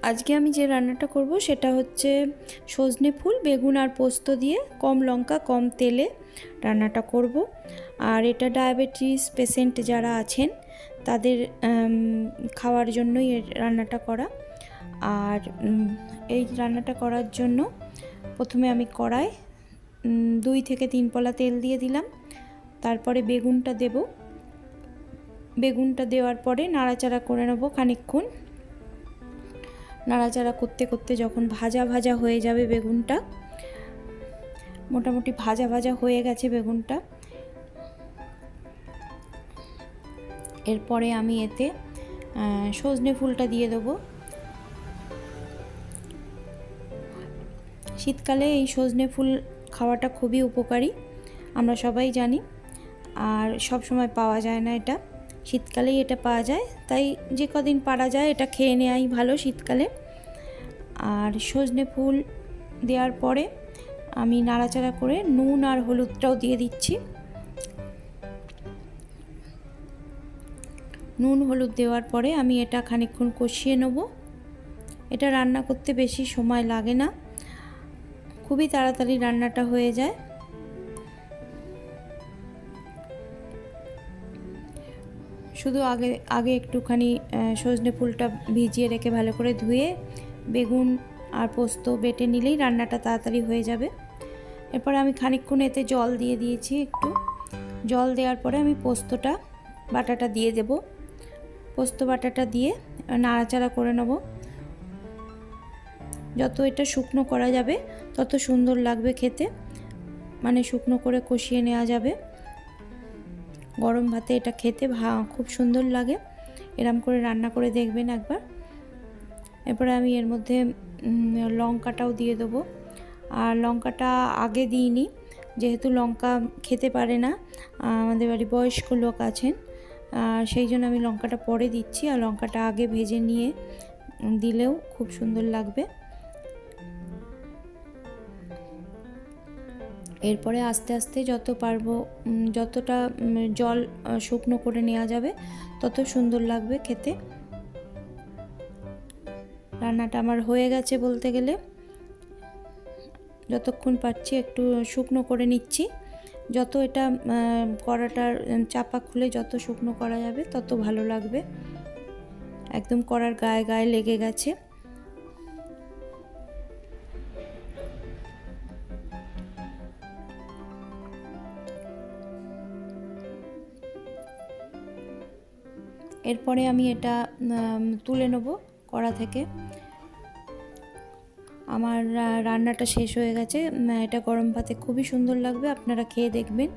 আজকে আমি যে রান্নাটা করব সেটা হচ্ছে সজনে ফুল, বেগুন আর পোস্ত দিয়ে কম লঙ্কা কম তেলে রান্নাটা করব। আর এটা ডায়াবেটিস পেশেন্ট যারা আছেন তাদের খাওয়ার জন্যই এই রান্নাটা করা। আর এই রান্নাটা করার জন্য প্রথমে আমি কড়াই 2 থেকে 3 পলা তেল দিয়ে দিলাম। তারপরে বেগুনটা দেব। বেগুনটা দেওয়ার পরে নাড়াচাড়া করে নেব খানিকক্ষণ। নাড়াচাড়া করতে করতে যখন ভাজা ভাজা হয়ে যাবে বেগুনটা, মোটামুটি ভাজা ভাজা হয়ে গেছে বেগুনটা, এরপরে আমি এতে সজনে ফুলটা দিয়ে দেবো। শীতকালে এই সজনে ফুল খাওয়াটা খুবই উপকারী, আমরা সবাই জানি। আর সব সময় পাওয়া যায় না, এটা শীতকালেই এটা পাওয়া যায়, তাই যে কদিন পারা যায় এটা খেয়ে নেওয়াই ভালো শীতকালে। আর সজনে ফুল দেওয়ার পরে আমি নাড়াচাড়া করে নুন আর হলুদটাও দিয়ে দিচ্ছি। নুন হলুদ দেওয়ার পরে আমি এটা খানিকক্ষণ কষিয়ে নেব। এটা রান্না করতে বেশি সময় লাগে না, খুবই তাড়াতাড়ি রান্নাটা হয়ে যায়। শুধু আগে একটুখানি সজনে ফুলটা ভিজিয়ে রেখে ভালো করে ধুয়ে বেগুন আর পোস্ত বেটে নিলেই রান্নাটা তাড়াতাড়ি হয়ে যাবে। এরপরে আমি খানিকক্ষণ এতে জল দিয়ে দিয়েছি। একটু জল দেওয়ার পরে আমি পোস্তটা বাটাটা দিয়ে দেব। পোস্ত বাটাটা দিয়ে নাড়াচাড়া করে নেব। যত এটা শুকনো করা যাবে তত সুন্দর লাগবে খেতে, মানে শুকনো করে কষিয়ে নেওয়া যাবে। গরম ভাতে এটা খেতে খুব সুন্দর লাগে, এরম করে রান্না করে দেখবেন একবার। এরপরে আমি এর মধ্যে লঙ্কাটাও দিয়ে দেবো। আর লঙ্কাটা আগে দিইনি, যেহেতু লঙ্কা খেতে পারে না আমাদের বাড়ি বয়স্ক লোক আছেন, সেই জন্য আমি লঙ্কাটা পরে দিচ্ছি। আর লঙ্কাটা আগে ভেজে নিয়ে দিলেও খুব সুন্দর লাগবে। এরপরে আস্তে আস্তে যত পারবো যতটা জল শুকনো করে নেওয়া যাবে তত সুন্দর লাগবে খেতে। রান্নাটা আমার হয়ে গেছে বলতে গেলে, যতক্ষণ পারছি একটু শুকনো করে নিচ্ছি। যত এটা কড়াটার চাপা খুলে যত শুকনো করা যাবে তত ভালো লাগবে। একদম কড়ার গায়ে গায়ে লেগে গেছে। এরপরে আমি এটা তুলে নেব কড়া থেকে। আমার রান্নাটা শেষ হয়ে গেছে। এটা গরম ভাতে খুবই সুন্দর লাগবে, আপনারা খেয়ে দেখবেন।